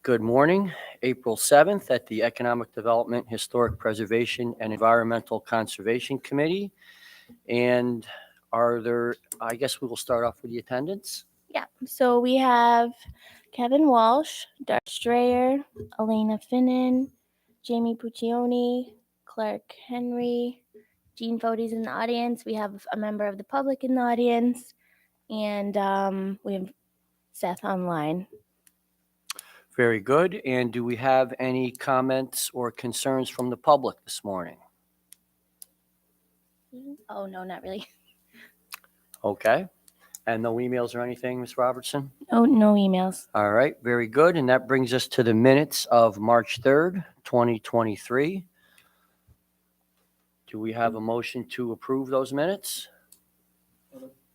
Good morning, April 7th at the Economic Development, Historic Preservation, and Environmental Conservation Committee. And I guess we will start off with the attendance. Yeah, so we have Kevin Walsh, Dart Strayer, Elena Finnan, Jamie Puccioni, Clark Henry, Jean Fode's in the audience. We have a member of the public in the audience, and we have Seth online. Very good. And do we have any comments or concerns from the public this morning? Oh, no, not really. Okay. And no emails or anything, Ms. Robertson? Oh, no emails. All right, very good. And that brings us to the minutes of March 3rd, 2023. Do we have a motion to approve those minutes?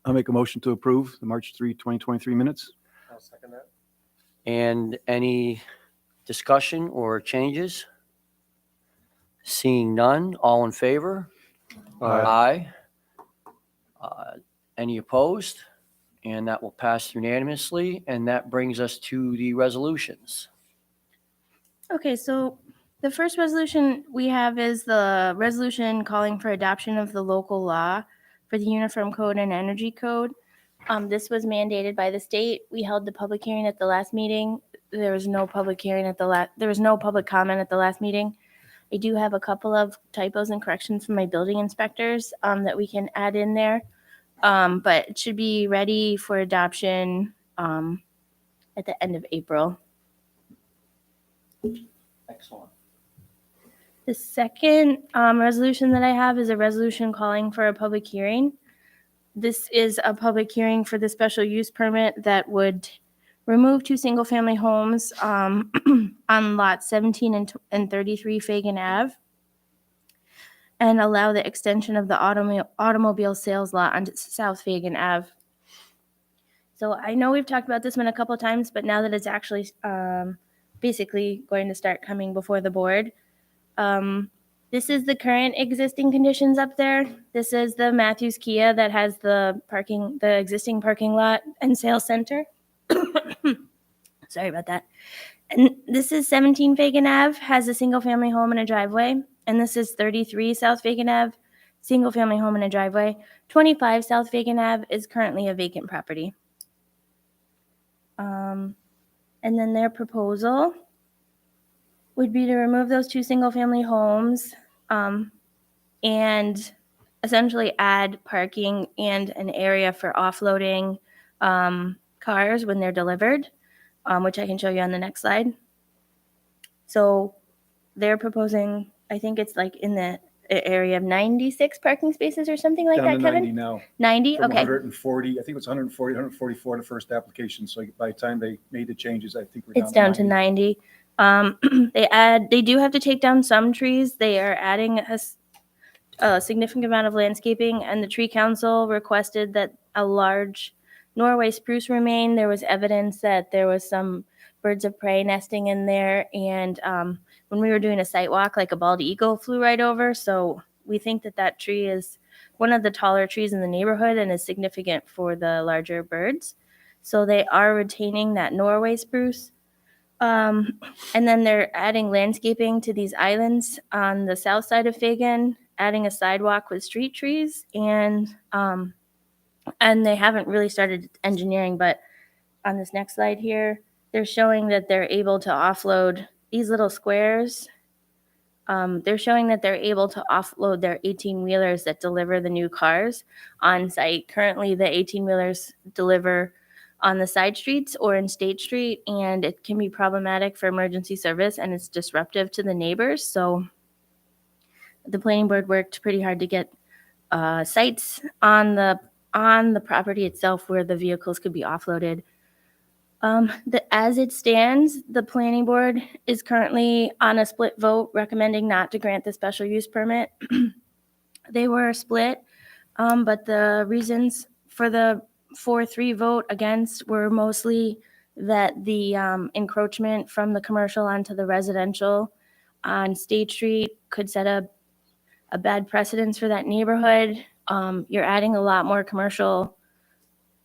I'll make a motion to approve the March 3, 2023 minutes. I'll second that. And any discussion or changes? Seeing none, all in favor? Aye. Any opposed? And that will pass unanimously. And that brings us to the resolutions. Okay, so the first resolution we have is the resolution calling for adoption of the local law for the Uniform Code and Energy Code. This was mandated by the state. We held the public hearing at the last meeting. There was no public hearing there was no public comment at the last meeting. I do have a couple of typos and corrections from my building inspectors that we can add in there. But it should be ready for adoption at the end of April. Excellent. The second resolution that I have is a resolution calling for a public hearing. This is a public hearing for the special use permit that would remove two single-family homes on lots 17 and 33 Fagan Ave and allow the extension of the automobile sales lot on South Fagan Ave. So I know we've talked about this one a couple of times, but now that it's actually basically going to start coming before the board, this is the current existing conditions up there. This is the Matthews Kia that has the existing parking lot and sales center. Sorry about that. And this is 17 Fagan Ave, has a single family home and a driveway. And this is 33 South Fagan Ave, single family home and a driveway. 25 South Fagan Ave is currently a vacant property. And then their proposal would be to remove those two single family homes and essentially add parking and an area for offloading cars when they're delivered, which I can show you on the next slide. So they're proposing, I think it's like in the area of 96 parking spaces or something like Down that, to Kevin? 90 now. 90? From Okay. 140, I think it was 140, 144 the first application. So by the time they made the changes, I think we're It's down to 90. They do have to take down some trees. They are adding a significant amount of landscaping, and the tree council requested that a large Norway spruce remain. There was evidence that there was some birds of prey nesting in there, and when we were doing a site walk, like a bald eagle flew right over. So we think that tree is one of the taller trees in the neighborhood and is significant for the larger birds. So they are retaining that Norway spruce. And then they're adding landscaping to these islands on the south side of Fagan, adding a sidewalk with street trees, and they haven't really started engineering, but on this next slide here, they're showing that they're able to offload these little squares. They're showing that they're able to offload their 18-wheelers that deliver the new cars on site. Currently, the 18-wheelers deliver on the side streets or in State Street, and it can be problematic for emergency service, and it's disruptive to the neighbors. So the planning board worked pretty hard to get sites on the property itself where the vehicles could be offloaded. As it stands, the planning board is currently on a split vote recommending not to grant the special use permit. They were split, but the reasons for the 4-3 vote against were mostly that the encroachment from the commercial onto the residential on State Street could set a bad precedence for that neighborhood. You're adding a lot more commercial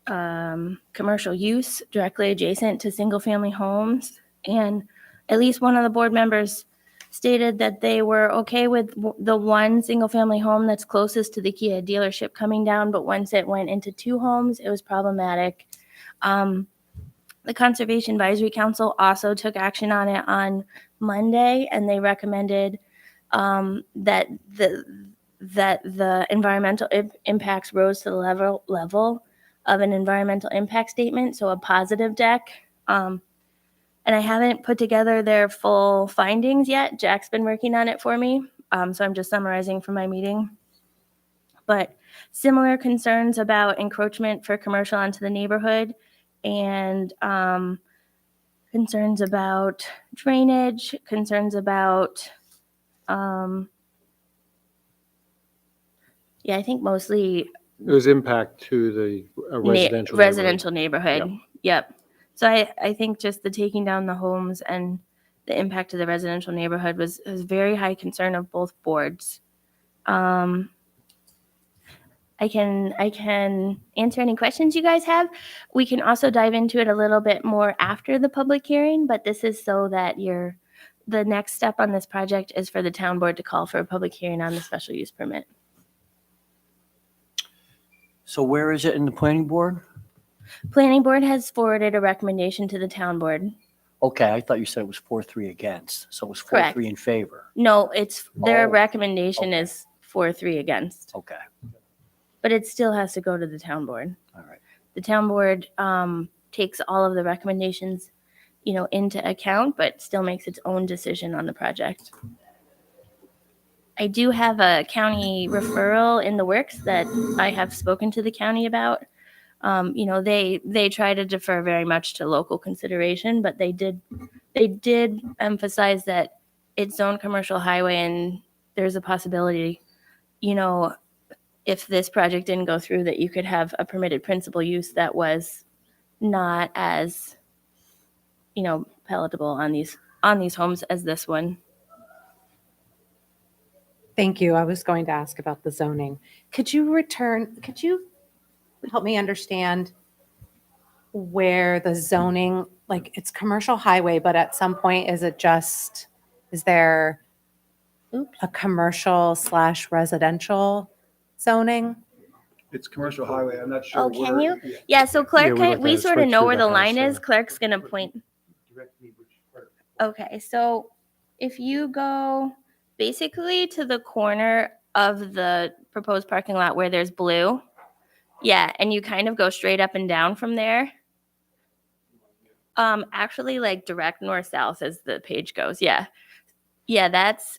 use directly adjacent to single family homes. And at least one of the board members stated that they were okay with the one single-family home that's closest to the Kia dealership coming down, but once it went into 2 homes, it was problematic. The Conservation Advisory Council also took action on it on Monday, and they recommended that the environmental impacts rose to the level of an environmental impact statement, so a positive deck. And I haven't put together their full findings yet. Jack's been working on it for me, so I'm just summarizing from my meeting. But similar concerns about encroachment for commercial onto the neighborhood, and concerns about drainage, concerns about, yeah, I think mostly It was impact to the residential. residential neighborhood. Yep. So I think just the taking down the homes and the impact to the residential neighborhood was very high concern of both boards. I can answer any questions you guys have. We can also dive into it a little bit more after the public hearing, but this is so that the next step on this project is for the town board to call for a public hearing on the special use permit. So where is it in the planning board? Planning board has forwarded a recommendation to the town board. Okay, I thought you said it was 4-3 against, so it was 4-3 Correct. in favor. No, it's their Oh, recommendation okay. is 4-3 against, Okay, but it still has to go to the town board. all right. The town board takes all of the recommendations, into account, but still makes its own decision on the project. I do have a county referral in the works that I have spoken to the county about. They try to defer very much to local consideration, but they did emphasize that it's zoned commercial highway, and there's a possibility, if this project didn't go through, that you could have a permitted principal use that was not as, palatable on these homes as this one. Thank you. I was going to ask about the zoning. Could you help me understand where the zoning, like it's commercial highway, but at some point, is there a commercial / residential zoning? It's commercial highway. I'm not sure. Oh, can where- you? Yeah. Yeah, so Clark, we looked we at it sort of straight know through where the the line house is. Clark's going to point. Okay, so if you go basically to the corner of the proposed parking lot where there's blue, yeah, and you kind of go straight up and down from there. Actually, like direct north-south as the page goes. Yeah, that's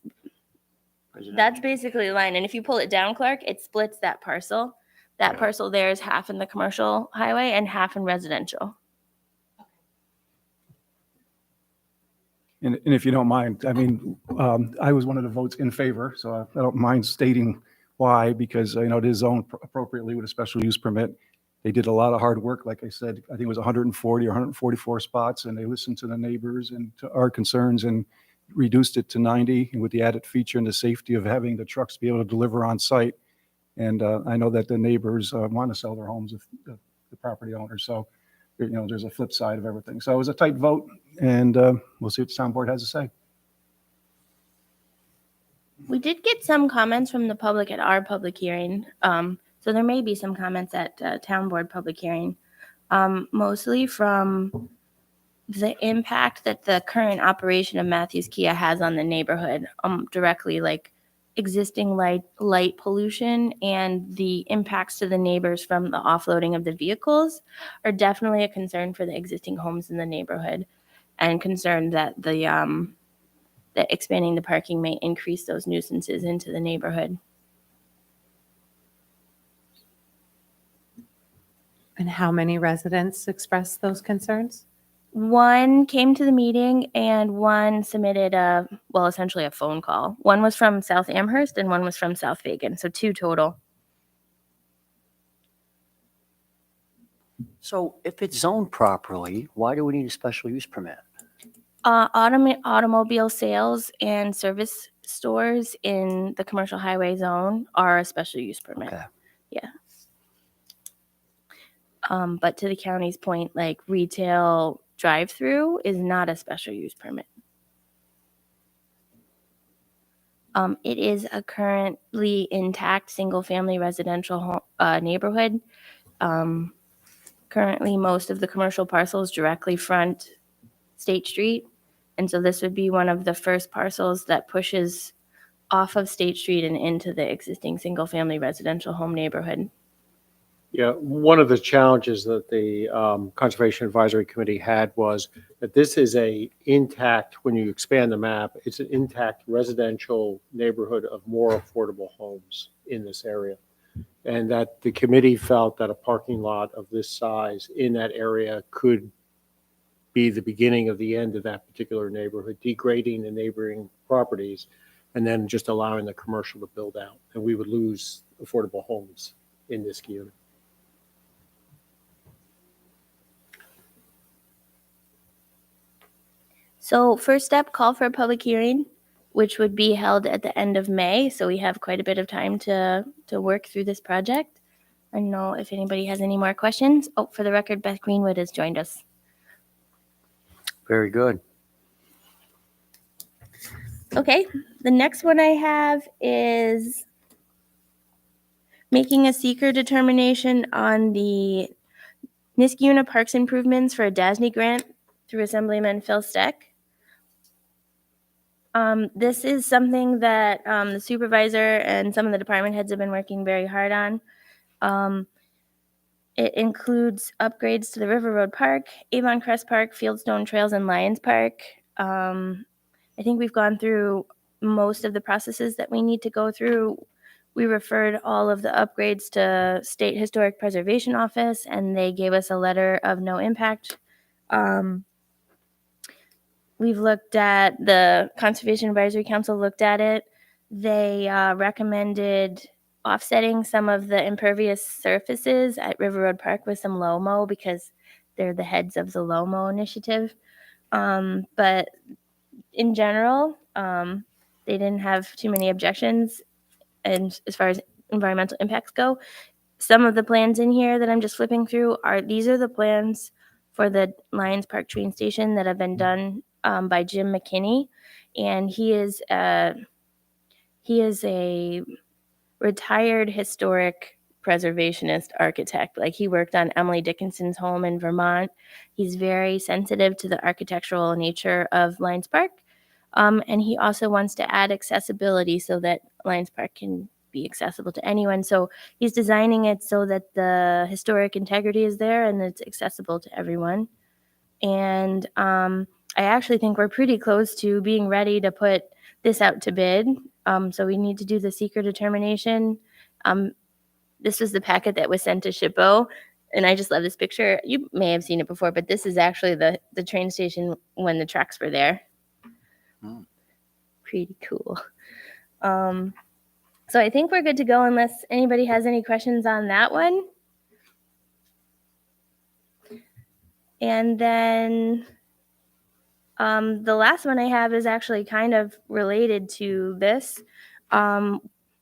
basically the line. And if you pull it down, Clark, it splits that parcel. That parcel there is half in the commercial highway and half in residential. And if you don't mind, I mean, I was one of the votes in favor, so I don't mind stating why, because, it is zoned appropriately with a special use permit. They did a lot of hard work. Like I said, I think it was 140 or 144 spots, and they listened to the neighbors and to our concerns and reduced it to 90, and with the added feature and the safety of having the trucks be able to deliver on site. And I know that the neighbors want to sell their homes, if the property owners. So, there's a flip side of everything. So it was a tight vote, and we'll see what the town board has to say. We did get some comments from the public at our public hearing. So there may be some comments at town board public hearing, mostly from the impact that the current operation of Matthews Kia has on the neighborhood, directly, like existing light pollution and the impacts to the neighbors from the offloading of the vehicles are definitely a concern for the existing homes in the neighborhood, and concerned that that expanding the parking may increase those nuisances into the neighborhood. And how many residents expressed those concerns? One came to the meeting and one submitted essentially a phone call. One was from South Amherst and one was from South Fagin, so 2 total. So if it's zoned properly, why do we need a special use permit? Automobile sales and service stores in the commercial highway zone are a special use permit. Okay. Yeah. But to the county's point, like retail, drive-through is not a special use permit. It is a currently intact single-family residential neighborhood. Currently, most of the commercial parcels directly front State Street, and so this would be one of the first parcels that pushes off of State Street and into the existing single-family residential home neighborhood. Yeah, one of the challenges that the Conservation Advisory Committee had was that this is a intact, when you expand the map, it's an intact residential neighborhood of more affordable homes in this area. And that the committee felt that a parking lot of this size in that area could be the beginning of the end of that particular neighborhood, degrading the neighboring properties and then just allowing the commercial to build out. And we would lose affordable homes in this community. So first step, call for a public hearing, which would be held at the end of May. So we have quite a bit of time to work through this project. I don't know if anybody has any more questions. Oh, for the record, Beth Greenwood has joined us. Very good. Okay, the next one I have is making a seeker determination on the Niskayuna Parks improvements for a DASNY grant through Assemblyman Phil Steck. This is something that the supervisor and some of the department heads have been working very hard on. It includes upgrades to the River Road Park, Avon Crest Park, Fieldstone Trails, and Lions Park. I think we've gone through most of the processes that we need to go through. We referred all of the upgrades to State Historic Preservation Office, and they gave us a letter of no impact. We've looked at, the Conservation Advisory Council looked at it. They recommended offsetting some of the impervious surfaces at River Road Park with some low-mow because they're the heads of the low-mow initiative. But in general, they didn't have too many objections. And as far as environmental impacts go, some of the plans in here that I'm just flipping through these are the plans for the Lions Park train station that have been done by Jim McKinney, and he is a retired historic preservationist architect. Like, he worked on Emily Dickinson's home in Vermont. He's very sensitive to the architectural nature of Lions Park, and he also wants to add accessibility so that Lions Park can be accessible to anyone. So he's designing it so that the historic integrity is there and it's accessible to everyone. And I actually think we're pretty close to being ready to put this out to bid. So we need to do the seeker determination. This was the packet that was sent to SHPO, and I just love this picture. You may have seen it before, but this is actually the train station when the tracks were there. Hmm. Pretty cool. So I think we're good to go unless anybody has any questions on that one. And then the last one I have is actually kind of related to this.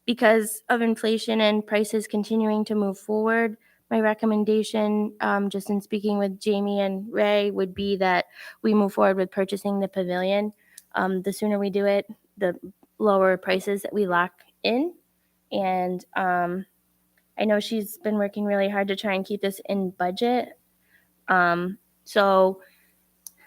Because of inflation and prices continuing to move forward, my recommendation, just in speaking with Jamie and Ray, would be that we move forward with purchasing the pavilion. The sooner we do it, the lower prices that we lock in. And I know she's been working really hard to try and keep this in budget. So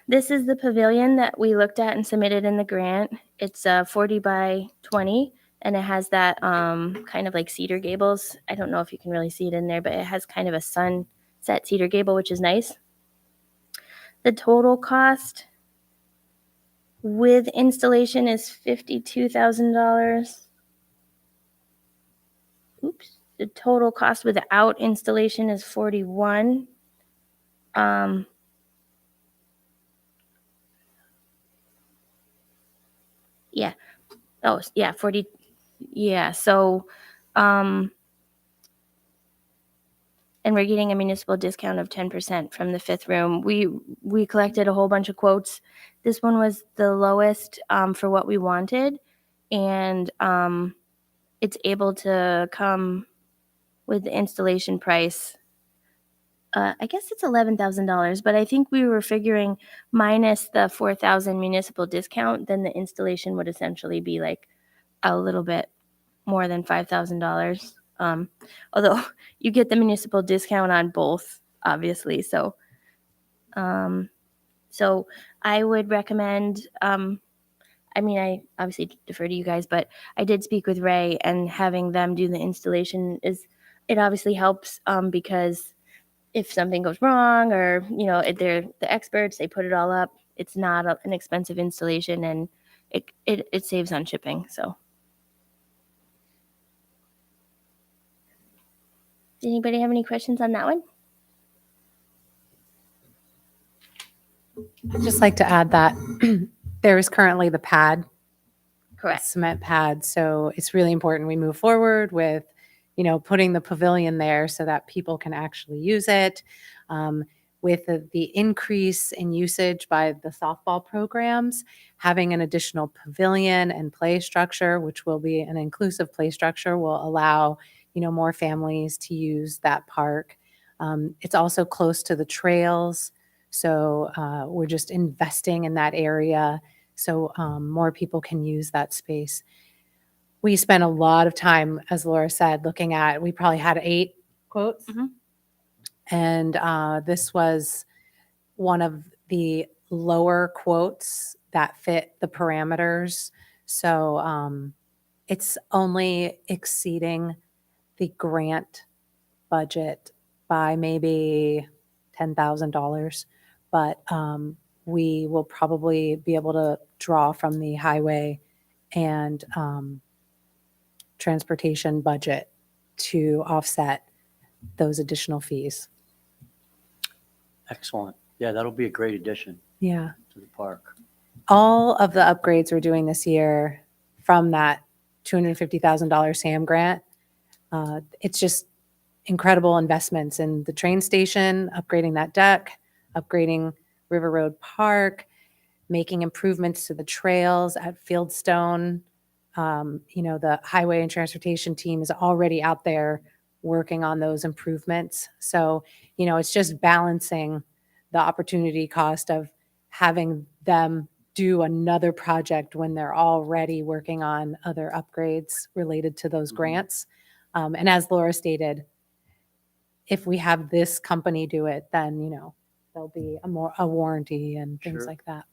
this is the pavilion that we looked at and submitted in the grant. It's 40 by 20, and it has that kind of like cedar gables. I don't know if you can really see it in there, but it has kind of a sunset cedar gable, which is nice. The total cost with installation is $52,000. Oops. The total cost without installation is $41,000. Yeah. Oh, yeah, 40. Yeah. So, and we're getting a municipal discount of 10% from the fifth room. We collected a whole bunch of quotes. This one was the lowest for what we wanted, and it's able to come with the installation price I guess it's $11,000, but I think we were figuring minus the 4,000 municipal discount, then the installation would essentially be like a little bit more than $5,000. Although you get the municipal discount on both, obviously. So I would recommend, I mean, I obviously defer to you guys, but I did speak with Ray, and having them do the installation it obviously helps, because if something goes wrong, or, they're the experts, they put it all up. It's not an expensive installation, and it saves on shipping. So does anybody have any questions on that one? I'd just like to add that there is currently the pad, Correct. cement pad. So it's really important we move forward with, putting the pavilion there so that people can actually use it. With the increase in usage by the softball programs, having an additional pavilion and play structure, which will be an inclusive play structure, will allow, more families to use that park. It's also close to the trails. So we're just investing in that area so more people can use that space. We spent a lot of time, as Laura said, looking at, we probably had 8 quotes. Mhm. And this was one of the lower quotes that fit the parameters. So it's only exceeding the grant budget by maybe $10,000. But we will probably be able to draw from the highway and transportation budget to offset those additional fees. Excellent. Yeah, that'll be a great addition Yeah. to the park. All of the upgrades we're doing this year from that $250,000 SAM grant, it's just incredible investments in the train station, upgrading that deck, upgrading River Road Park, making improvements to the trails at Fieldstone. The highway and transportation team is already out there working on those improvements. So, it's just balancing the opportunity cost of having them do another project when they're already working on other upgrades related to those grants. And as Laura stated, if we have this company do it, then, there'll be a warranty and things Sure. like that.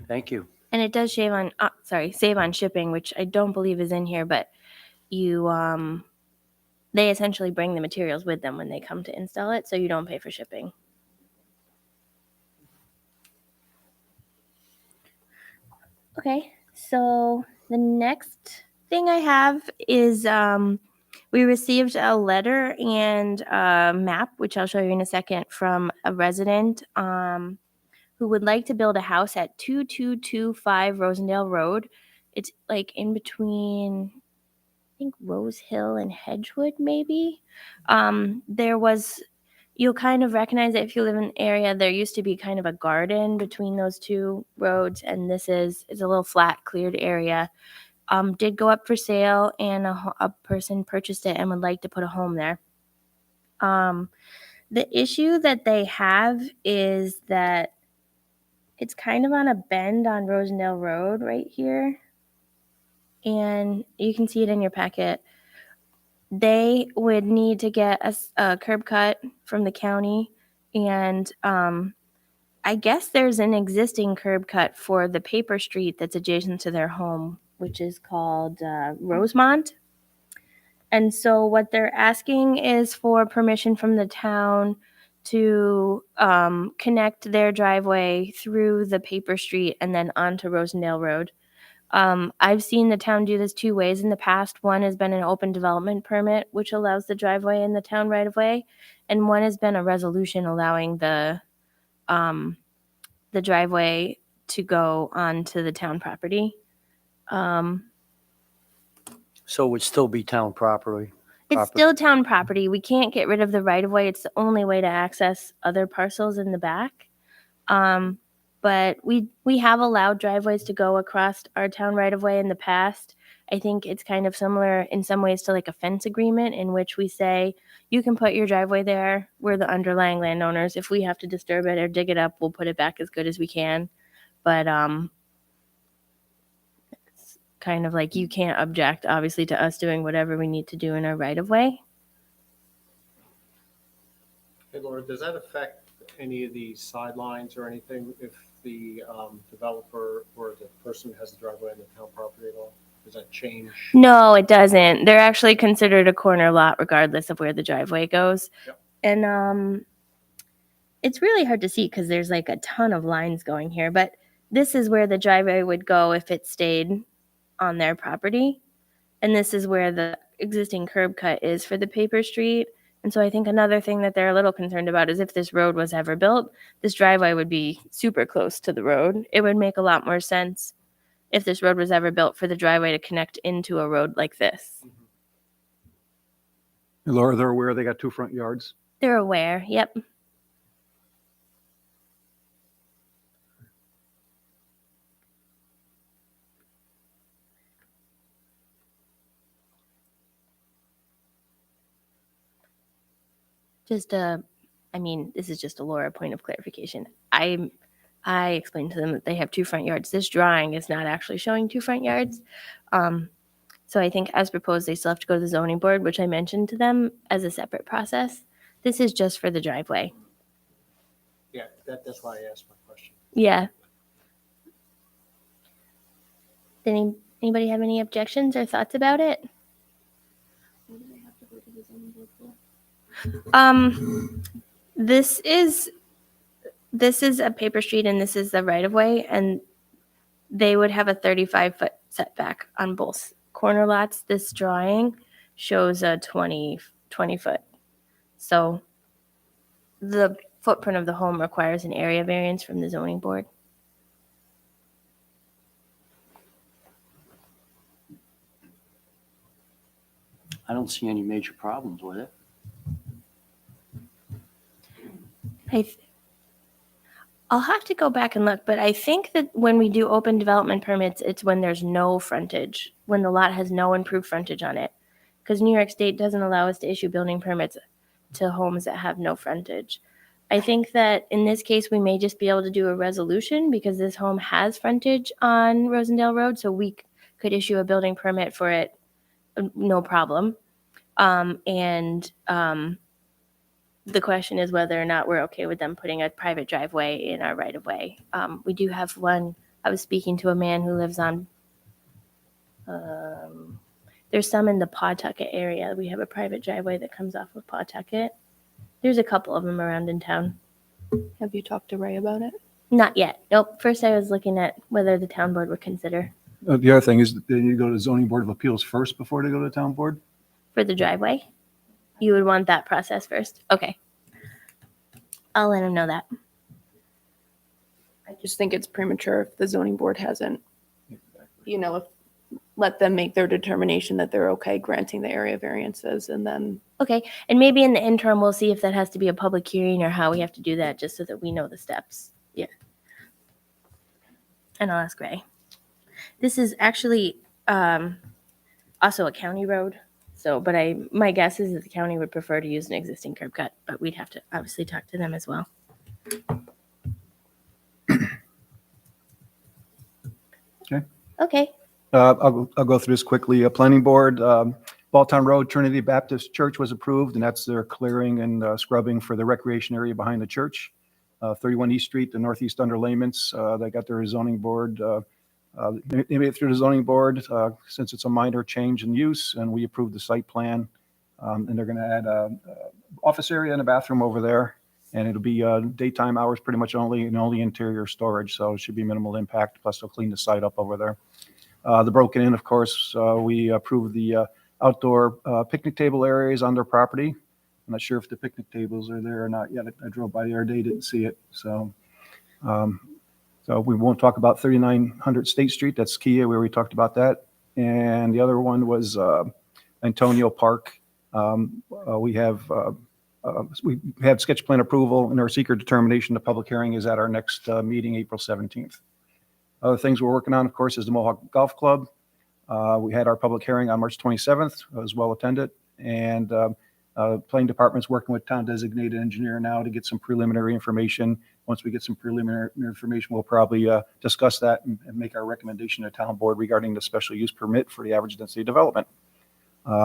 Thank you. And it does save on shipping, which I don't believe is in here, but they essentially bring the materials with them when they come to install it, so you don't pay for shipping. Okay, so the next thing I have is we received a letter and a map, which I'll show you in a second, from a resident who would like to build a house at 2225 Rosendale Road. It's like in between, I think, Rose Hill and Hedgewood, maybe. You'll kind of recognize it if you live in the area. There used to be kind of a garden between those two roads, and this is a little flat, cleared area. Did go up for sale, and a person purchased it and would like to put a home there. The issue that they have is that it's kind of on a bend on Rosendale Road right here. And you can see it in your packet. They would need to get a curb cut from the county. And I guess there's an existing curb cut for the paper street that's adjacent to their home, which is called Rosemont. And so what they're asking is for permission from the town to connect their driveway through the paper street and then onto Rosendale Road. I've seen the town do this 2 ways in the past. One has been an open development permit, which allows the driveway in the town right of way, and one has been a resolution allowing the driveway to go onto the town property. So it would still be town property. It's still town property. We can't get rid of the right of way. It's the only way to access other parcels in the back. But we have allowed driveways to go across our town right of way in the past. I think it's kind of similar in some ways to like a fence agreement in which we say, you can put your driveway there. We're the underlying landowners. If we have to disturb it or dig it up, we'll put it back as good as we can. But it's kind of like you can't object, obviously, to us doing whatever we need to do in our right of way. Hey, Laura, does that affect any of the sidelines or anything if the developer or the person who has the driveway on the town property at all? Does that change? No, it doesn't. They're actually considered a corner lot regardless of where the driveway goes. Yep. And it's really hard to see because there's like a ton of lines going here, but this is where the driveway would go if it stayed on their property. And this is where the existing curb cut is for the paper street. And so I think another thing that they're a little concerned about is if this road was ever built, this driveway would be super close to the road. It would make a lot more sense if this road was ever built for the driveway to connect into a road like this. Laura, they're aware they got 2 front yards. They're aware, yep. This is just a Laura point of clarification. I explained to them that they have 2 front yards. This drawing is not actually showing 2 front yards. So I think as proposed, they still have to go to the zoning board, which I mentioned to them as a separate process. This is just for the driveway. Yeah, that's why I asked my question. Yeah. Did anybody have any objections or thoughts about it? This is a paper street and this is the right of way, and they would have a 35-foot setback on both corner lots. This drawing shows a 20 foot. So the footprint of the home requires an area variance from the zoning board. I don't see any major problems with it. I'll have to go back and look, but I think that when we do open development permits, it's when there's no frontage, when the lot has no improved frontage on it. Because New York State doesn't allow us to issue building permits to homes that have no frontage. I think that in this case, we may just be able to do a resolution because this home has frontage on Rosendale Road, so we could issue a building permit for it, no problem. The question is whether or not we're okay with them putting a private driveway in our right of way. We do have one. I was speaking to a man who lives on, there's some in the Pawtucket area. We have a private driveway that comes off of Pawtucket. There's a couple of them around in town. Have you talked to Ray about it? Not yet. Nope. First, I was looking at whether the town board would consider The other thing is that they need to go to the zoning board of appeals first before they go to the town board. for the driveway. You would want that process first. Okay. I'll let him know that. I just think it's premature if the zoning board hasn't, let them make their determination that they're okay granting the area variances and then. Okay. And maybe in the interim, we'll see if that has to be a public hearing or how we have to do that just so that we know the steps. Yeah. And I'll ask Ray. This is actually also a county road. So, but my guess is that the county would prefer to use an existing curb cut, but we'd have to obviously talk to them as well. Okay. Okay. I'll go through this quickly. Planning board, Balltown Road, Trinity Baptist Church was approved, and that's their clearing and scrubbing for the recreation area behind the church. 31 East Street, the northeast underlayments, they got their zoning board. They made it through the zoning board since it's a minor change in use, and we approved the site plan. And they're going to add a office area and a bathroom over there, and it'll be daytime hours pretty much only, and only interior storage, so it should be minimal impact. Plus, they'll clean the site up over there. The Broken Inn, of course, we approved the outdoor picnic table areas on their property. I'm not sure if the picnic tables are there or not yet. I drove by the other day, didn't see it. So we won't talk about 3900 State Street. That's Kia. We already talked about that. And the other one was Antonio Park. We have sketch plan approval and our seeker determination. The public hearing is at our next meeting, April 17th. Other things we're working on, of course, is the Mohawk Golf Club. We had our public hearing on March 27th. It was well attended. And planning department's working with town designated engineer now to get some preliminary information. Once we get some preliminary information, we'll probably discuss that and make our recommendation to town board regarding the special use permit for the average density development.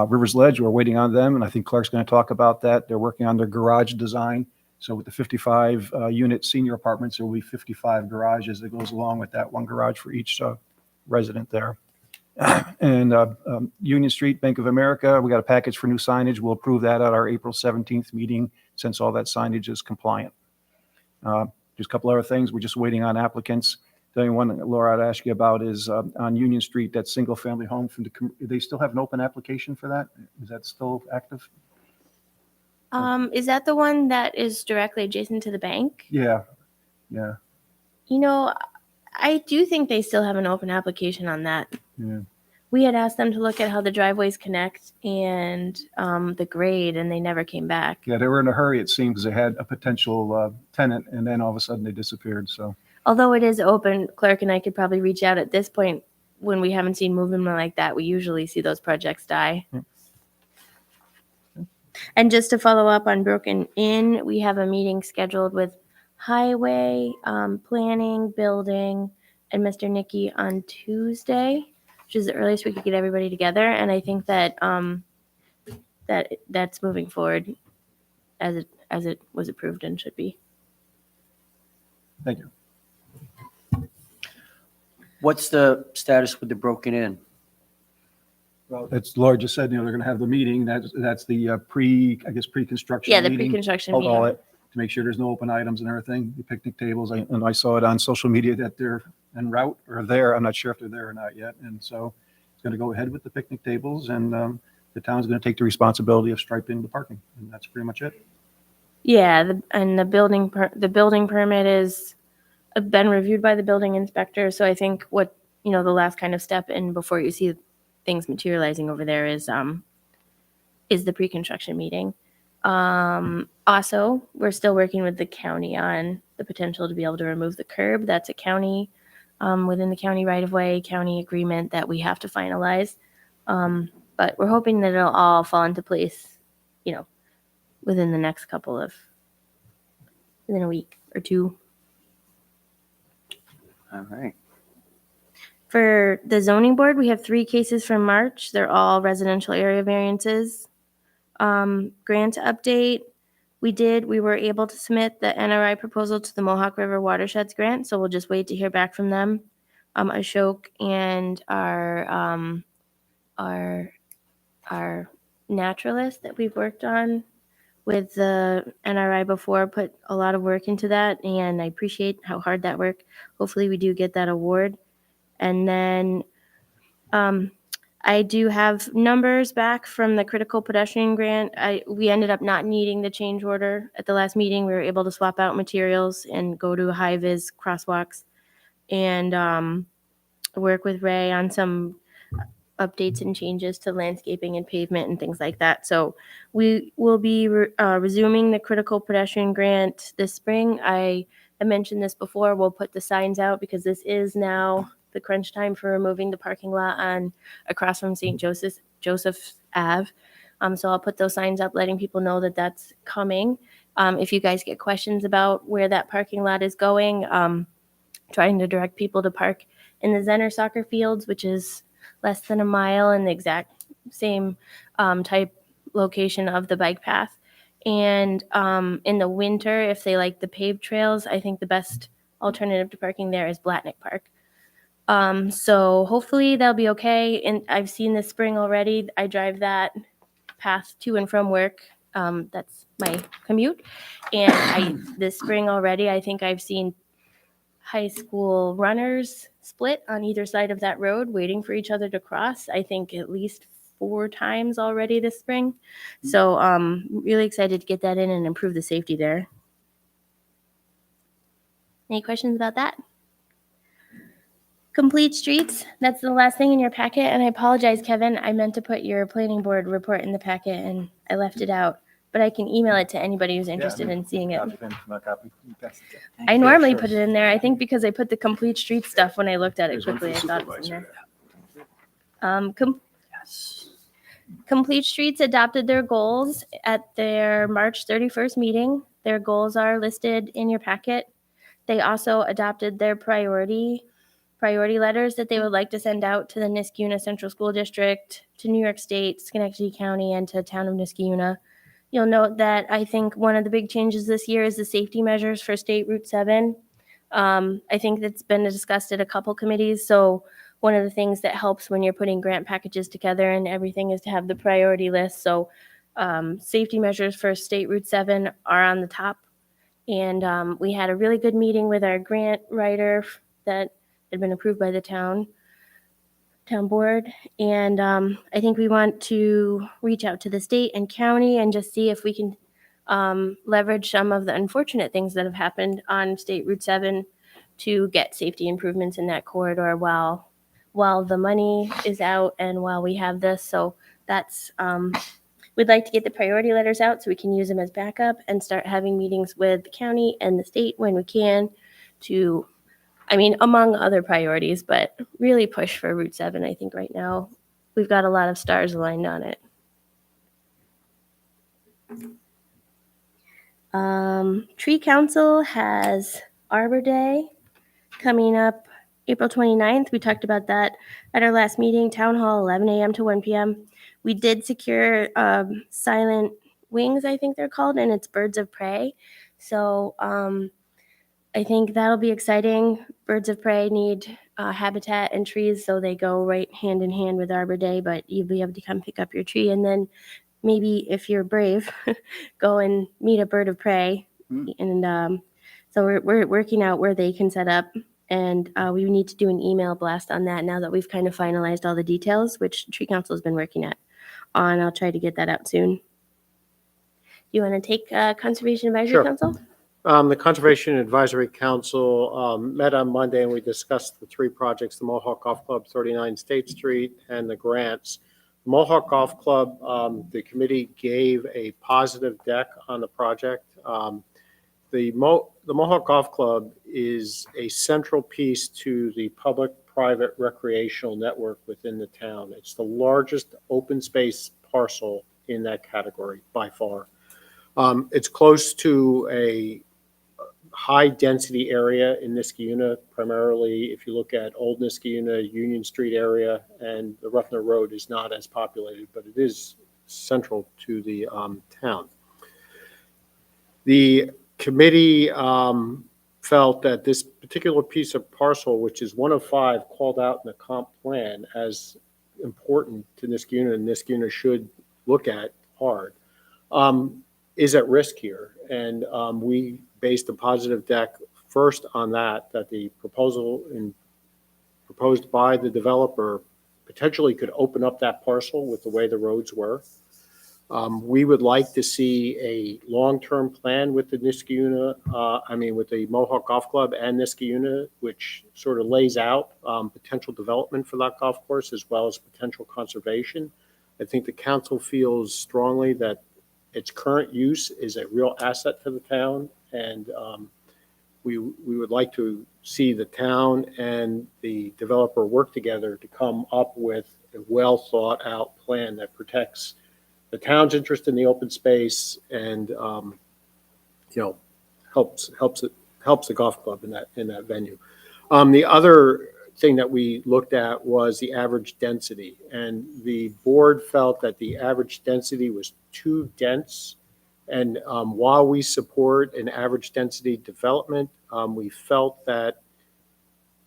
Rivers Ledge, we're waiting on them, and I think Clark's going to talk about that. They're working on their garage design. So with the 55 unit senior apartments, there will be 55 garages that goes along with that, one garage for each resident there. And Union Street, Bank of America, we got a package for new signage. We'll approve that at our April 17th meeting since all that signage is compliant. Just a couple other things. We're just waiting on applicants. The only one, Laura, I'd ask you about is on Union Street, that single family home from they still have an open application for that? Is that still active? Is that the one that is directly adjacent to the bank? Yeah, yeah, You know, I do think they still have an open application on that. yeah. We had asked them to look at how the driveways connect and the grade, and they never came back. Yeah, they were in a hurry, it seems, because they had a potential tenant, and then all of a sudden they disappeared, so. Although it is open, Clark and I could probably reach out at this point when we haven't seen movement like that. We usually see those projects die. And just to follow up on Broken Inn, we have a meeting scheduled with Highway, Planning, Building, and Mr. Nicky on Tuesday, which is the earliest we could get everybody together. And I think that that's moving forward as it was approved and should be. Thank you. What's the status with the Broken Inn? Well, that's, Laura just said, they're going to have the meeting. That's the pre-construction Yeah, the meeting. pre-construction I'll call meeting. it, to make sure there's no open items and everything, the picnic tables. And I saw it on social media that they're en route or there. I'm not sure if they're there or not yet. And so it's going to go ahead with the picnic tables, and the town's going to take the responsibility of striping the parking. And that's pretty much it. Yeah, the building permit is been reviewed by the building inspector. So I think the last kind of step in before you see things materializing over there is the pre-construction meeting. Also, we're still working with the county on the potential to be able to remove the curb. That's a county within the county right-of-way county agreement that we have to finalize. But we're hoping that it'll all fall into place, within the next within a week or two. All right. For the zoning board, we have 3 cases from March. They're all residential area variances. Grant update. We were able to submit the NRI proposal to the Mohawk River Watersheds Grant, so we'll just wait to hear back from them. Ashok and our naturalist that we've worked on with the NRI before put a lot of work into that, and I appreciate how hard that worked. Hopefully we do get that award. And then I do have numbers back from the critical pedestrian grant. We ended up not needing the change order at the last meeting. We were able to swap out materials and go to high-vis crosswalks and work with Ray on some updates and changes to landscaping and pavement and things like that. So we will be resuming the critical pedestrian grant this spring. I mentioned this before. We'll put the signs out because this is now the crunch time for removing the parking lot across from St. Joseph's Ave. So I'll put those signs up letting people know that that's coming. If you guys get questions about where that parking lot is going, trying to direct people to park in the Zenner soccer fields, which is less than a mile in the exact same type location of the bike path. And in the winter, if they like the paved trails, I think the best alternative to parking there is Blatnick Park. So hopefully that'll be okay. And I've seen this spring already. I drive that path to and from work. That's my commute. And this spring already, I think I've seen high school runners split on either side of that road waiting for each other to cross. I think at least 4 times already this spring. So really excited to get that in and improve the safety there. Any questions about that? Complete streets, that's the last thing in your packet. And I apologize, Kevin. I meant to put your planning board report in the packet and I left it out. But I can email it to anybody who's interested in seeing it. I normally put it in there. I think because I put the complete street stuff when I looked at it quickly, I thought it was in there. Com- Yes. Complete Streets adopted their goals at their March 31st meeting. Their goals are listed in your packet. They also adopted their priority letters that they would like to send out to the Niskayuna Central School District, to New York State, Schenectady County, and to town of Niskayuna. You'll note that I think one of the big changes this year is the safety measures for State Route 7. I think that's been discussed at a couple committees. So one of the things that helps when you're putting grant packages together and everything is to have the priority list. So safety measures for State Route 7 are on the top. And we had a really good meeting with our grant writer that had been approved by the town board. And I think we want to reach out to the state and county and just see if we can leverage some of the unfortunate things that have happened on State Route 7 to get safety improvements in that corridor while the money is out and while we have this. So that's, we'd like to get the priority letters out so we can use them as backup and start having meetings with the county and the state when we can to, I mean, among other priorities, but really push for Route 7. I think right now we've got a lot of stars aligned on it. Tree Council has Arbor Day coming up April 29th. We talked about that at our last meeting, Town Hall, 11 a.m. to 1 p.m. We did secure silent wings, I think they're called, and it's birds of prey. So I think that'll be exciting. Birds of prey need habitat and trees, so they go right hand in hand with Arbor Day, but you'll be able to come pick up your tree and then maybe if you're brave, go and meet a bird of prey. And so we're working out where they can set up, and we need to do an email blast on that now that we've kind of finalized all the details, which Tree Council has been working on. I'll try to get that out soon. You want to take Conservation Advisory Sure. Council? The Conservation Advisory Council met on Monday, and we discussed the three projects, the Mohawk Golf Club, 39 State Street, and the grants. The Mohawk Golf Club, the committee gave a positive deck on the project. The Mohawk Golf Club is a central piece to the public-private recreational network within the town. It's the largest open space parcel in that category by far. It's close to a high-density area in Niskayuna, primarily if you look at Old Niskayuna, Union Street area, and the Ruffner Road is not as populated, but it is central to the town. The committee felt that this particular piece of parcel, which is one of 5 called out in the comp plan as important to Niskayuna, and Niskayuna should look at hard, is at risk here. And we based a positive deck first on that the proposal proposed by the developer potentially could open up that parcel with the way the roads were. We would like to see a long-term plan with the Niskayuna, with the Mohawk Golf Club and Niskayuna, which sort of lays out potential development for that golf course as well as potential conservation. I think the council feels strongly that its current use is a real asset to the town, and we would like to see the town and the developer work together to come up with a well thought out plan that protects the town's interest in the open space and helps the golf club in that venue. The other thing that we looked at was the average density, and the board felt that the average density was too dense. And while we support an average density development, we felt that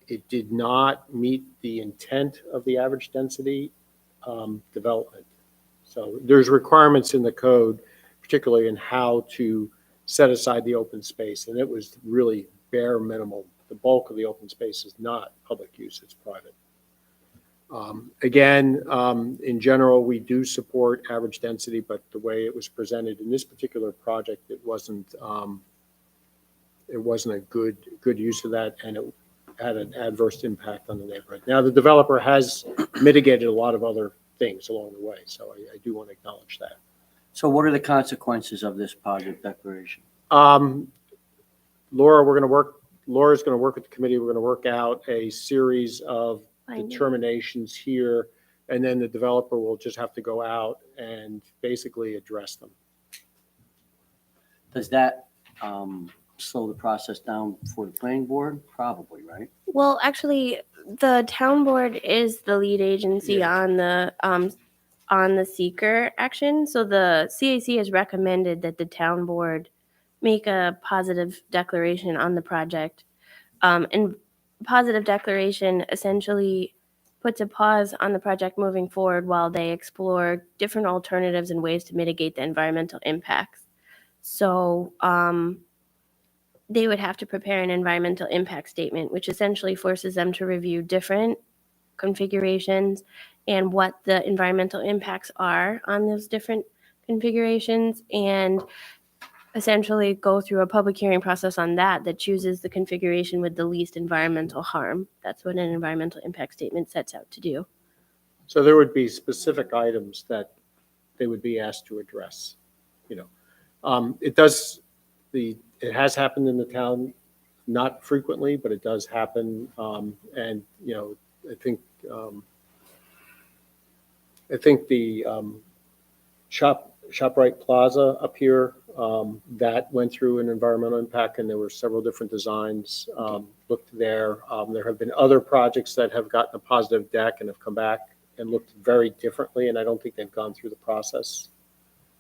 it did not meet the intent of the average density development. So there's requirements in the code, particularly in how to set aside the open space, and it was really bare minimum. The bulk of the open space is not public use, it's private. In general, we do support average density, but the way it was presented in this particular project, it wasn't a good use of that, and it had an adverse impact on the neighborhood. Now, the developer has mitigated a lot of other things along the way, so I do want to acknowledge that. So what are the consequences of this positive declaration? Laura's going to work with the committee. We're going to work out a series of determinations here and then the developer will just have to go out and basically address them. Does that slow the process down for the planning board? Probably, right? Well, actually, the town board is the lead agency on the seeker action. So the CAC has recommended that the town board make a positive declaration on the project. And positive declaration essentially puts a pause on the project moving forward while they explore different alternatives and ways to mitigate the environmental impacts. So they would have to prepare an environmental impact statement, which essentially forces them to review different configurations and what the environmental impacts are on those different configurations, and essentially go through a public hearing process on that chooses the configuration with the least environmental harm. That's what an environmental impact statement sets out to do. So there would be specific items that they would be asked to address. It has happened in the town, not frequently, but it does happen. And I think the ShopRite Plaza up here, that went through an environmental impact, and there were several different designs looked there. There have been other projects that have gotten a positive deck and have come back and looked very differently, and I don't think they've gone through the process.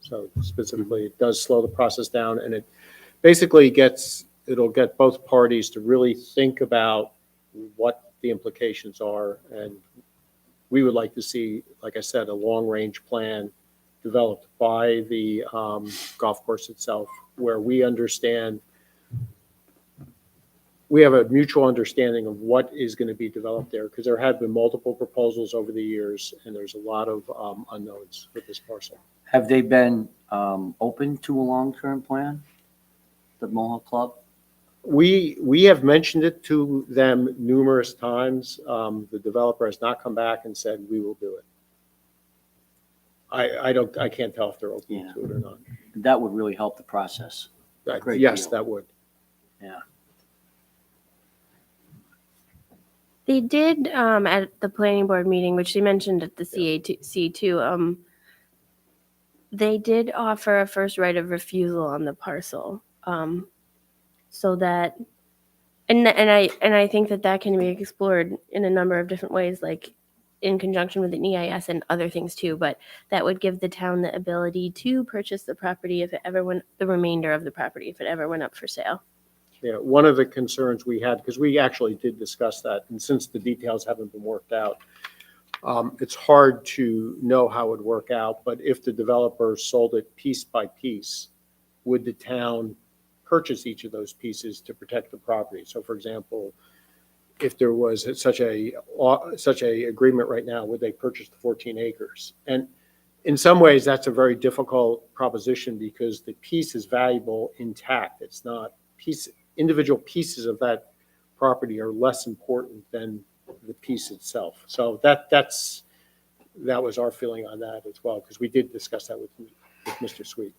So specifically, it does slow the process down, and it basically it'll get both parties to really think about what the implications are. And we would like to see, like I said, a long-range plan developed by the golf course itself, where we have a mutual understanding of what is going to be developed there, because there have been multiple proposals over the years, and there's a lot of unknowns with this parcel. Have they been open to a long-term plan, the Mohawk Club? We have mentioned it to them numerous times. The developer has not come back and said, we will do it. I can't tell if they're open to it or not. That would really help the process. Great Yes, deal. that would. Yeah. They did at the planning board meeting, which they mentioned at the CAC too. They did offer a first right of refusal on the parcel, so that, and I think that can be explored in a number of different ways, like in conjunction with an EIS and other things too. But that would give the town the ability to purchase the property if it ever went, the remainder of the property if it ever went up for sale. Yeah, one of the concerns we had, because we actually did discuss that, and since the details haven't been worked out, it's hard to know how it would work out. But if the developer sold it piece by piece, would the town purchase each of those pieces to protect the property? So, for example, if there was such a agreement right now, would they purchase the 14 acres? And in some ways, that's a very difficult proposition, because the piece is valuable intact. It's not individual pieces of that property are less important than the piece itself. So that was our feeling on that as well, because we did discuss that with Mr. Sweet.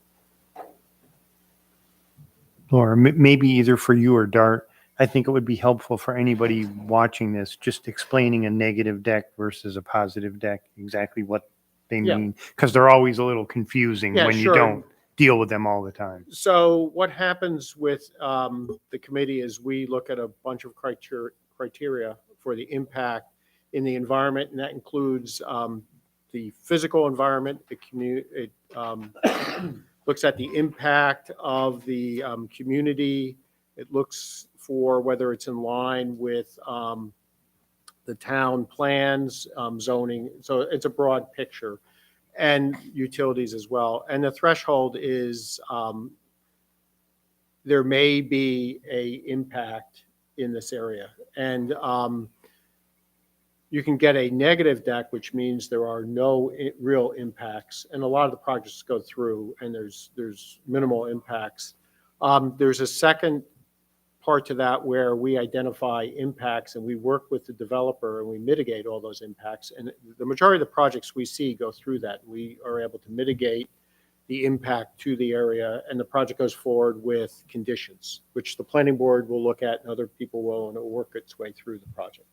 Or maybe either for you or Dart, I think it would be helpful for anybody watching this, just explaining a negative deck versus a positive deck, exactly what they mean, because they're always a little confusing when you don't deal with them all the time. So what happens with the committee is we look at a bunch of criteria for the impact in the environment, and that includes the physical environment, the community. It looks at the impact of the community. It looks for whether it's in line with the town plans, zoning. So it's a broad picture, and utilities as well. And the threshold is there may be a impact in this area. And you can get a negative deck, which means there are no real impacts. And a lot of the projects go through and there's minimal impacts. There's a second part to that where we identify impacts and we work with the developer and we mitigate all those impacts. And the majority of the projects we see go through that. We are able to mitigate the impact to the area, and the project goes forward with conditions, which the planning board will look at and other people will, and it will work its way through the project.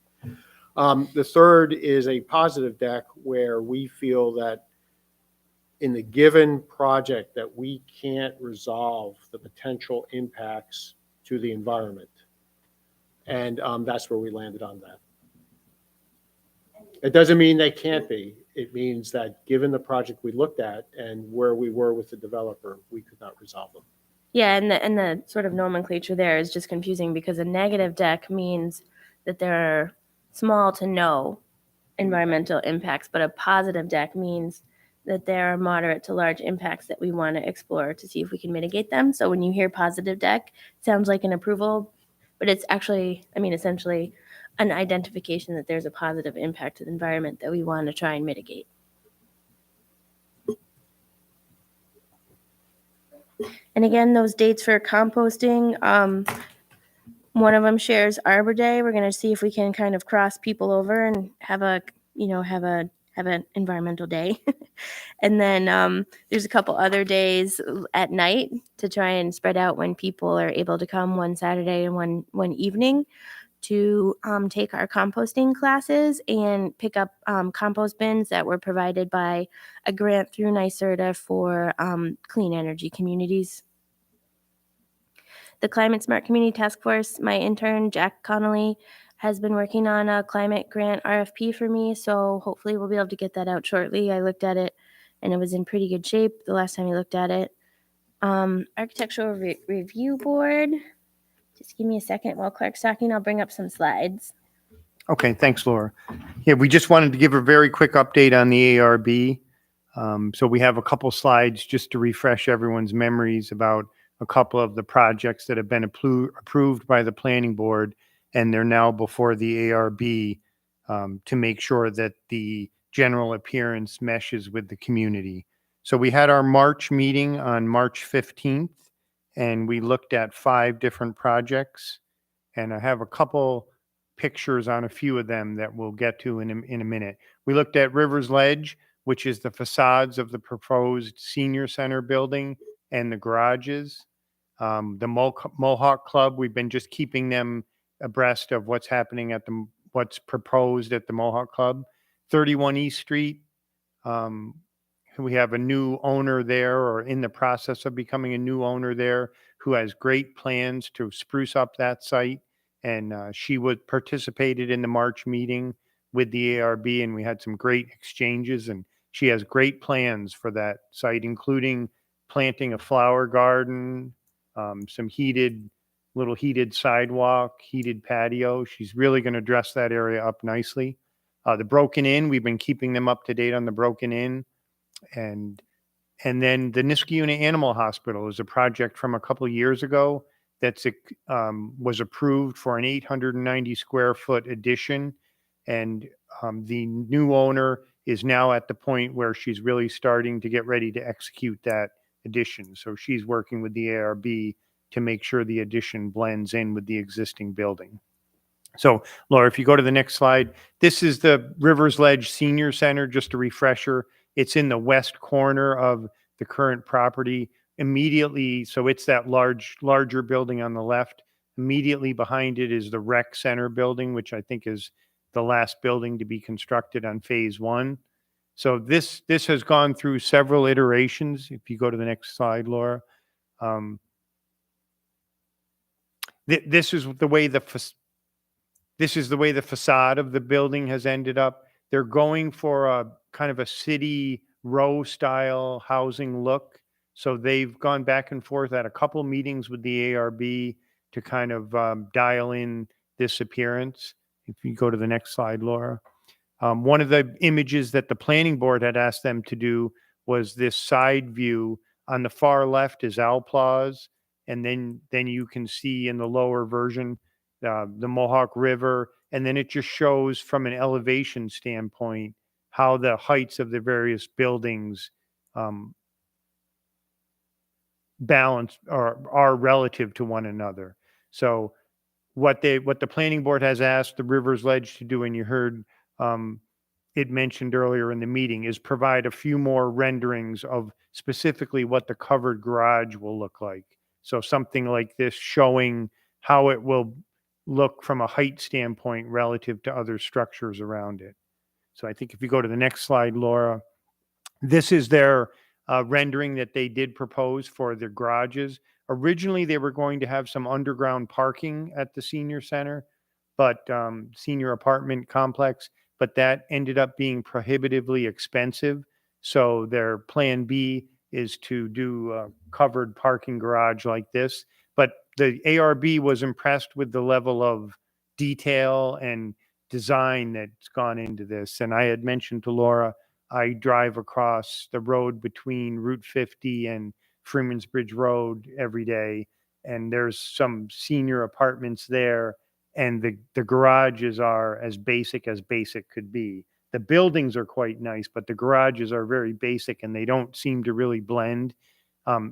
The third is a positive deck where we feel that in the given project that we can't resolve the potential impacts to the environment. And that's where we landed on that. It doesn't mean they can't be. It means that given the project we looked at and where we were with the developer, we could not resolve them. Yeah, and the sort of nomenclature there is just confusing because a negative deck means that there are small to no environmental impacts, but a positive deck means that there are moderate to large impacts that we want to explore to see if we can mitigate them. So when you hear positive deck, it sounds like an approval, but it's actually, I mean, essentially an identification that there's a positive impact to the environment that we want to try and mitigate. And again, those dates for composting, one of them shares Arbor Day. We're going to see if we can kind of cross people over and have a, have an environmental day. And then there's a couple other days at night to try and spread out when people are able to come, one Saturday and one evening, to take our composting classes and pick up compost bins that were provided by a grant through NYSERDA for clean energy communities. The Climate Smart Community Task Force, my intern, Jack Connolly, has been working on a climate grant RFP for me, so hopefully we'll be able to get that out shortly. I looked at it, and it was in pretty good shape the last time I looked at it. Architectural Review Board. Just give me a second while Clark's talking. I'll bring up some slides. Okay, thanks, Laura. Yeah, we just wanted to give a very quick update on the ARB. So we have a couple slides just to refresh everyone's memories about a couple of the projects that have been approved by the planning board, and they're now before the ARB to make sure that the general appearance meshes with the community. So we had our March meeting on March 15th, and we looked at 5 different projects, and I have a couple pictures on a few of them that we'll get to in a minute. We looked at Rivers Ledge, which is the facades of the proposed senior center building and the garages. The Mohawk Club, we've been just keeping them abreast of what's happening at what's proposed at the Mohawk Club. 31 East Street, we have a new owner there, or in the process of becoming a new owner there, who has great plans to spruce up that site. And she participated in the March meeting with the ARB, and we had some great exchanges, and she has great plans for that site, including planting a flower garden, some little heated sidewalk, heated patio. She's really going to dress that area up nicely. The Broken Inn, we've been keeping them up to date on the Broken Inn. And then the Niskayuna Animal Hospital is a project from a couple of years ago that's was approved for an 890 square foot addition. And the new owner is now at the point where she's really starting to get ready to execute that addition. So she's working with the ARB to make sure the addition blends in with the existing building. So Laura, if you go to the next slide, this is the Rivers Ledge Senior Center, just a refresher. It's in the west corner of the current property immediately. So it's that larger building on the left. Immediately behind it is the Rec Center building, which I think is the last building to be constructed on phase 1. So this has gone through several iterations. If you go to the next slide, Laura, this is the way the facade of the building has ended up. They're going for a kind of a city row style housing look. So they've gone back and forth at a couple meetings with the ARB to kind of dial in this appearance. If you go to the next slide, Laura. One of the images that the planning board had asked them to do was this side view. On the far left is Alplaus, and then you can see in the lower version the Mohawk River, and then it just shows from an elevation standpoint how the heights of the various buildings balance or are relative to one another. So what the planning board has asked the Rivers Ledge to do, and you heard it mentioned earlier in the meeting, is provide a few more renderings of specifically what the covered garage will look like. So something like this showing how it will look from a height standpoint relative to other structures around it. So I think if you go to the next slide, Laura, this is their rendering that they did propose for their garages. Originally, they were going to have some underground parking at the senior center, but senior apartment complex, but that ended up being prohibitively expensive. So their plan B is to do a covered parking garage like this. But the ARB was impressed with the level of detail and design that's gone into this. And I had mentioned to Laura, I drive across the road between Route 50 and Freeman's Bridge Road every day, and there's some senior apartments there, and the garages are as basic could be. The buildings are quite nice, but the garages are very basic, and they don't seem to really blend.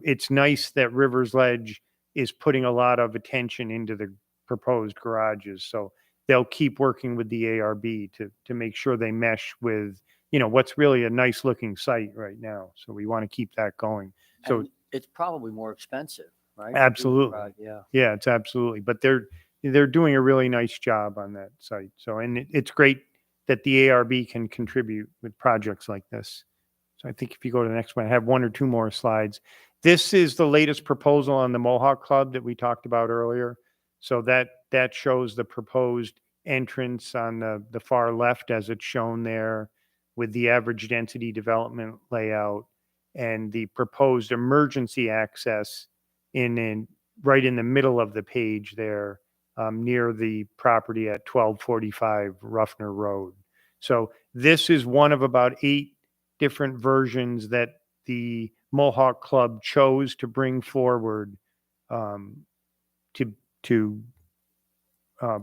It's nice that Rivers Ledge is putting a lot of attention into the proposed garages, so they'll keep working with the ARB to make sure they mesh with what's really a nice looking site right now. So we want to keep that going. So And it's probably more expensive, right? absolutely. Yeah. Yeah, it's absolutely. But they're doing a really nice job on that site. So, and it's great that the ARB can contribute with projects like this. So I think if you go to the next one, I have one or two more slides. This is the latest proposal on the Mohawk Club that we talked about earlier. So that shows the proposed entrance on the far left as it's shown there, with the average density development layout and the proposed emergency access right in the middle of the page there, near the property at 1245 Ruffner Road. So this is one of about 8 different versions that the Mohawk Club chose to bring forward, to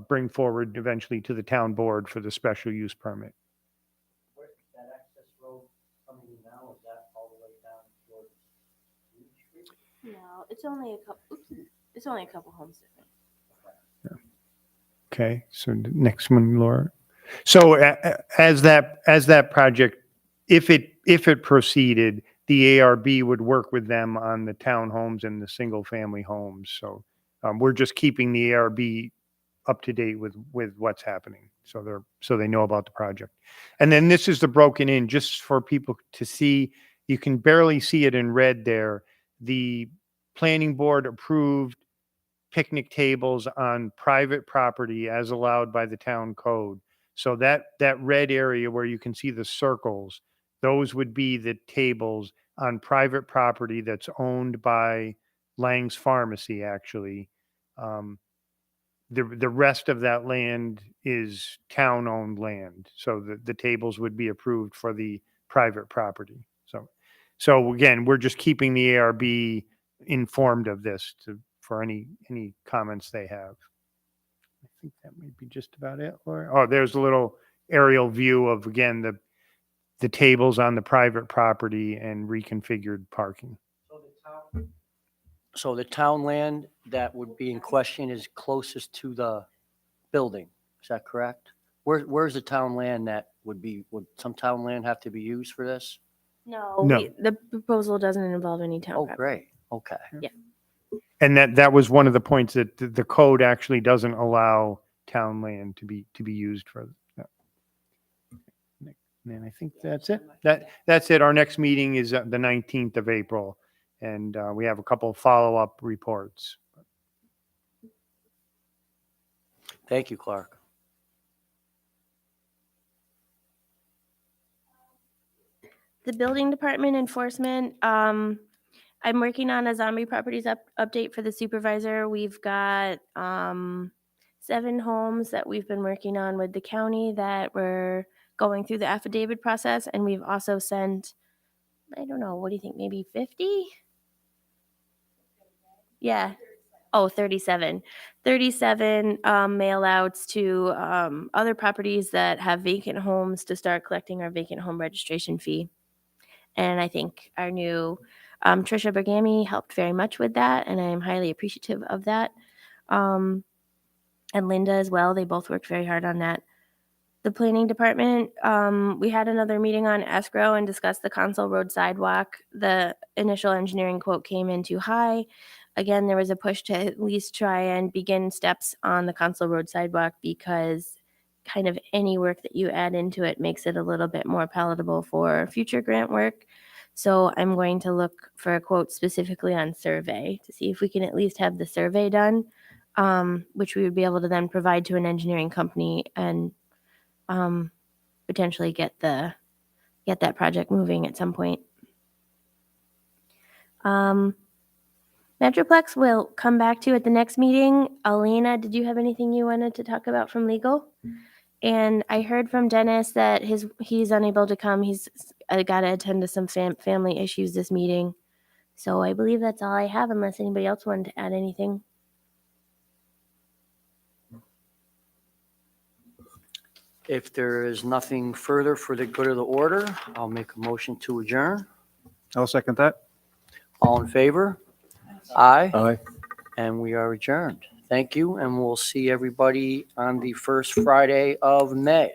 bring forward eventually to the town board for the special use permit. Where's that access road coming in now? Is that all the way down towards Reed Street? No, it's only a couple. It's only a couple homes different. Okay, so the next one, Laura. So as that project, if it proceeded, the ARB would work with them on the townhomes and the single family homes. So we're just keeping the ARB up to date with what's happening. So they know about the project. And then this is the broken in, just for people to see. You can barely see it in red there. The planning board approved picnic tables on private property as allowed by the town code. So that red area where you can see the circles, those would be the tables on private property that's owned by Lang's Pharmacy, actually. The rest of that land is town-owned land. So the tables would be approved for the private property. So again, we're just keeping the ARB informed of this for any comments they have. I think that might be just about it. Oh, there's a little aerial view of, again, the tables on the private property and reconfigured parking. So the town land that would be in question is closest to the building. Is that correct? Where's the town land that would some town land have to be used for this? No, No. the proposal doesn't involve any town Oh, property. great. Okay. And that was one of the points, that the code actually doesn't allow town land to be used for that. And then I think that's it. That's it. Our next meeting is the 19th of April, and we have a couple of follow-up reports. Thank you, Clark. The building department enforcement, I'm working on a zombie properties update for the supervisor. We've got 7 homes that we've been working on with the county that we're going through the affidavit process, and we've also sent, I don't know, what do you think, maybe 50? Yeah. Oh, 37. 37 mail outs to other properties that have vacant homes to start collecting our vacant home registration fee. And I think our new Trisha Bergami helped very much with that, and I am highly appreciative of that. And Linda as well. They both worked very hard on that. The planning department, we had another meeting on escrow and discussed the Console Road sidewalk. The initial engineering quote came in too high, again, there was a push to at least try and begin steps on the Council Road sidewalk because kind of any work that you add into it makes it a little bit more palatable for future grant work. So I'm going to look for a quote specifically on survey to see if we can at least have the survey done, which we would be able to then provide to an engineering company and potentially get that project moving at some point. Metroplex will come back to you at the next meeting. Alina, did you have anything you wanted to talk about from legal? And I heard from Dennis that he's unable to come. He's got to attend to some family issues this meeting. So I believe that's all I have, unless anybody else wanted to add anything. If there is nothing further for the good of the order, I'll make a motion to adjourn. I'll second that. All in favor? Aye. Aye. And we are adjourned. Thank you, and we'll see everybody on the first Friday of May.